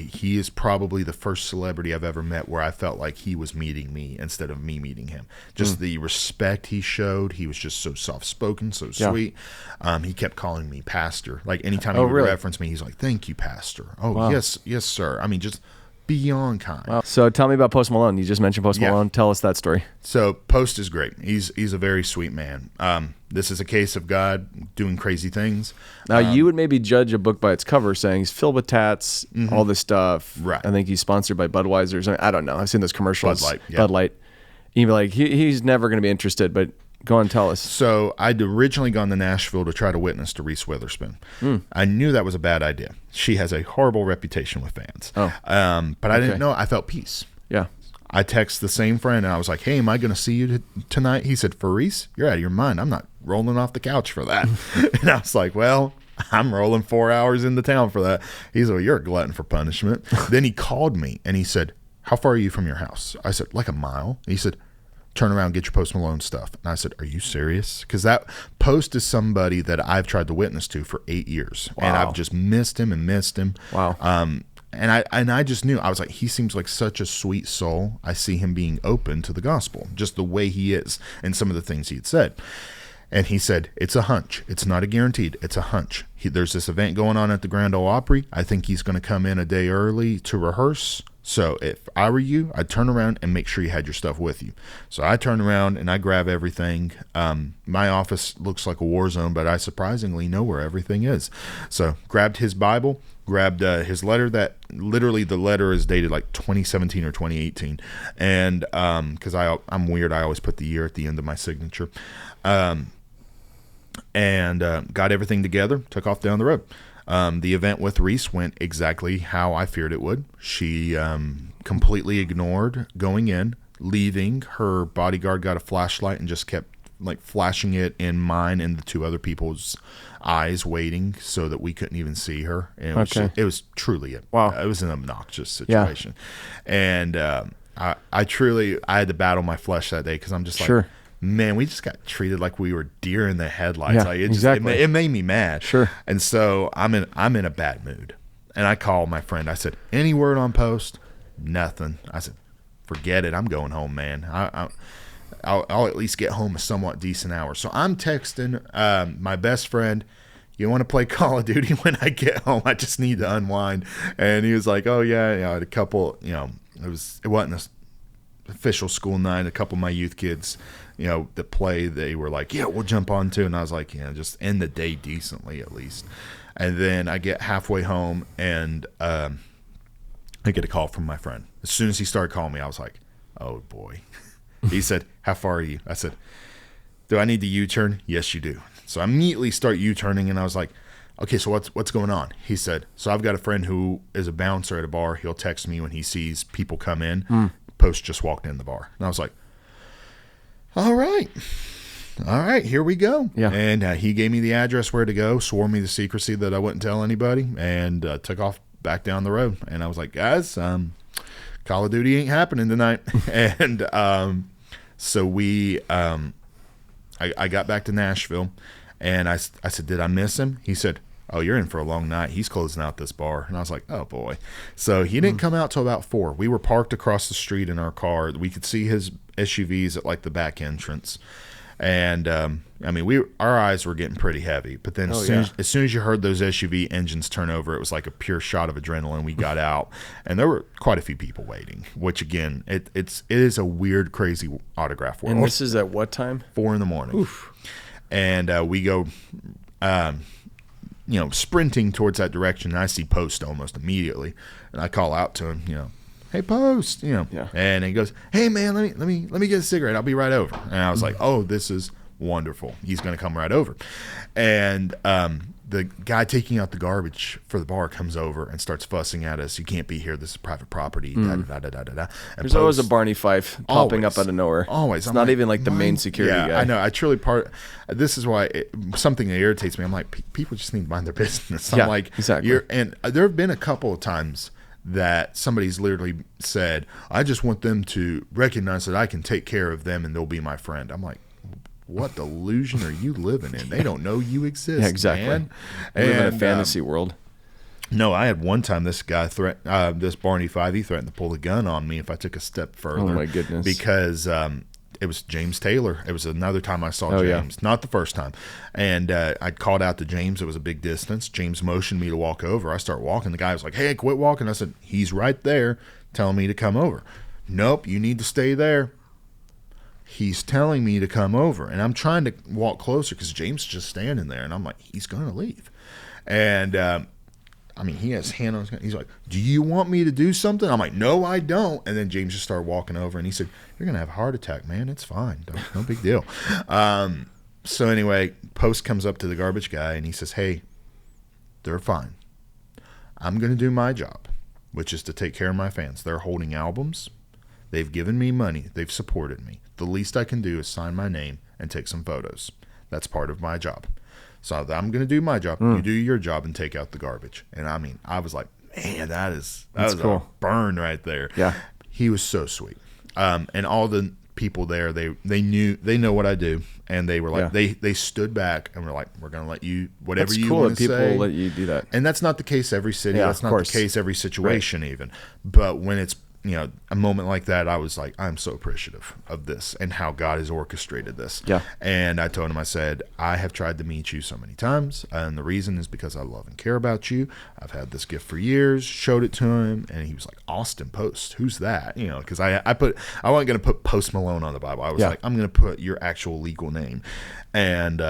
He is probably the first celebrity I've ever met where I felt like he was meeting me instead of me meeting him. Just the respect he showed. He was just so soft-spoken, so sweet. He kept calling me pastor. Like anytime he would reference me, he's like, "Thank you, pastor." Oh, yes, sir. I mean, just beyond kind. Wow. So tell me about Post Malone. You just mentioned Post Malone. Tell us that story. So Post is great. He's a very sweet man. This is a case of God doing crazy things. Now, you would maybe judge a book by its cover, saying he's filled with tats, all this stuff. Right. I think he's sponsored by Budweiser or something. I don't know. I've seen those commercials. Bud Light. You'd be like, he's never going to be interested, but go on, tell us. So I'd originally gone to Nashville to try to witness to Reese Witherspoon. I knew that was a bad idea. She has a horrible reputation with fans. But I didn't know. I felt peace. Yeah. I text the same friend, and I was like, "Hey, am I going to see you tonight?" He said, "For Reese? You're out of your mind. I'm not rolling off the couch for that." And I was like, "Well, I'm rolling 4 hours into town for that." He's like, "You're a glutton for punishment." Then he called me, and he said, "How far are you from your house?" I said, "Like a mile." And he said, "Turn around, get your Post Malone stuff." And I said, "Are you serious?" Because that Post is somebody that I've tried to witness to for 8 years. Wow. And I've just missed him. Wow. And I just knew. I was like, he seems like such a sweet soul. I see him being open to the gospel, just the way he is and some of the things he had said. And he said, "It's a hunch. It's not a guaranteed. It's a hunch. There's this event going on at the Grand Ole Opry. I think he's going to come in a day early to rehearse. So if I were you, I'd turn around and make sure you had your stuff with you." So I turn around and I grab everything. My office looks like a war zone, but I surprisingly know where everything is. So grabbed his Bible, grabbed his letter that literally the letter is dated like 2017 or 2018. And because I'm weird, I always put the year at the end of my signature. And got everything together, took off down the road. The event with Reese went exactly how I feared it would. She completely ignored going in, leaving. Her bodyguard got a flashlight and just kept like flashing it in mine and the two other people's eyes, waiting so that we couldn't even see her. And it was truly it was an obnoxious situation. And I had to battle my flesh that day because I'm just like, man, we just got treated like we were deer in the headlights. Yeah, like exactly. It made me mad. Sure. And so I'm in a bad mood. And I called my friend. I said, "Any word on Post?" Nothing. I said, "Forget it. I'm going home, man. I'll at least get home a somewhat decent hour." So I'm texting my best friend, "You want to play Call of Duty when I get home? I just need to unwind." And he was like, "Oh yeah, I had a couple. It wasn't an official school night. A couple of my youth kids, that play, they were like, 'Yeah, we'll jump on too.'" And I was like, just end the day decently at least. And then I get halfway home and I get a call from my friend. As soon as he started calling me, I was like, "Oh boy." He said, "How far are you?" I said, "Do I need to U-turn?" "Yes, you do." So I immediately start U-turning, and I was like, "Okay, so what's going on?" He said, "So I've got a friend who is a bouncer at a bar. He'll text me when he sees people come in. Post just walked in the bar." And I was like, all right, here we go. Yeah. And he gave me the address where to go, swore me the secrecy that I wouldn't tell anybody, and took off back down the road. And I was like, "Guys, Call of Duty ain't happening tonight." And so I got back to Nashville, and I said, "Did I miss him?" He said, "Oh, you're in for a long night. He's closing out this bar." And I was like, "Oh boy." So he didn't come out till about 4. We were parked across the street in our car. We could see his SUVs at like the back entrance. And our eyes were getting pretty heavy. But then as soon as you heard those SUV engines turn over, it was like a pure shot of adrenaline. We got out, and there were quite a few people waiting, which again, it is a weird, crazy autograph world. And this is at what time? 4 a.m. Oof. And we go sprinting towards that direction, and I see Post almost immediately, and I call out to him, "Hey, Post," and he goes, "Hey man, let me get a cigarette. I'll be right over." And I was like, "Oh, this is wonderful. He's going to come right over." And the guy taking out the garbage for the bar comes over and starts fussing at us. "You can't be here. This is private property." There's always a Barney Fife popping up out of nowhere. Always. It's not even like the main security guy. I know. I truly this is why something that irritates me. I'm like, people just need to mind their business. I'm like, exactly. And there have been a couple of times that somebody's literally said, "I just want them to recognize that I can take care of them and they'll be my friend." I'm like, what delusion are you living in? They don't know you exist. Yeah, exactly. Man. We live in a fantasy world. No, I had one time this guy this Barney Five, he threatened to pull the gun on me if I took a step further. Oh my goodness! Because it was James Taylor. It was another time I saw James, not the first time. And I'd called out to James. It was a big distance. James motioned me to walk over. I start walking. The guy was like, "Hey, quit walking." I said, "He's right there telling me to come over." "Nope, you need to stay there. He's telling me to come over." And I'm trying to walk closer because James is just standing there. And I'm like, he's going to leave. And he has his hand on his gun. He's like, "Do you want me to do something?" I'm like, "No, I don't." And then James just started walking over, and he said, "You're going to have a heart attack, man. It's fine. No big deal." So anyway, Post comes up to the garbage guy, and he says, "Hey, they're fine. I'm going to do my job, which is to take care of my fans. They're holding albums. They've given me money. They've supported me. The least I can do is sign my name and take some photos. That's part of my job. So I'm going to do my job. You do your job and take out the garbage." And I was like, man, that was cool. A burn right there. Yeah. He was so sweet. And all the people there, they know what I do. And they were like, they stood back and were like, "We're going to let you, whatever you want to say." People let you do that. And that's not the case every city. That's not the case every situation even. But when it's, a moment like that, I was like, I'm so appreciative of this and how God has orchestrated this. Yeah. And I told him, I said, "I have tried to meet you so many times, and the reason is because I love and care about you. I've had this gift for years." Showed it to him, and he was like, "Austin Post, who's that?" Because I wasn't going to put Post Malone on the Bible. I was like, I'm going to put your actual legal name, and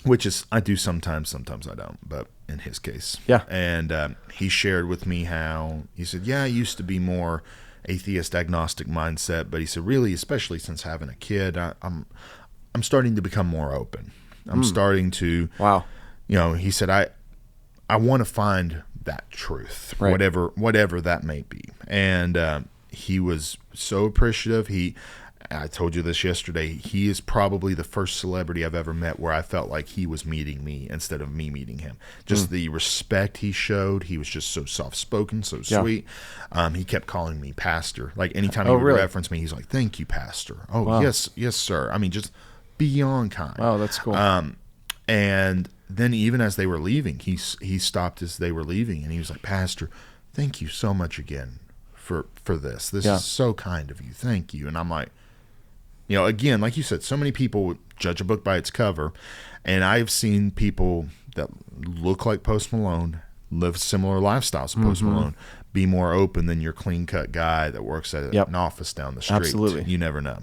which is I do sometimes I don't, but in his case, And he shared with me how he said, "Yeah, I used to be more atheist, agnostic mindset, but he said, really, especially since having a kid, I'm starting to become more open. I'm starting to, he said, I want to find that truth, whatever that may be." And he was so appreciative. I told you this yesterday. He is probably the first celebrity I've ever met where I felt like he was meeting me instead of me meeting him. Just the respect he showed. He was just so soft-spoken, so sweet. He kept calling me pastor. Like anytime he would reference me, he's like, "Thank you, pastor." "Oh, wow. Yes, sir." I mean, just beyond kind. Oh, that's cool. And then even as they were leaving, he stopped as they were leaving, and he was like, "Pastor, thank you so much again for this. This is so kind of you. Thank you." And I'm like, again, like you said, so many people judge a book by its cover, and I've seen people that look like Post Malone, live similar lifestyles to Post Malone, be more open than your clean-cut guy that works at an office down the street. Absolutely. You never know.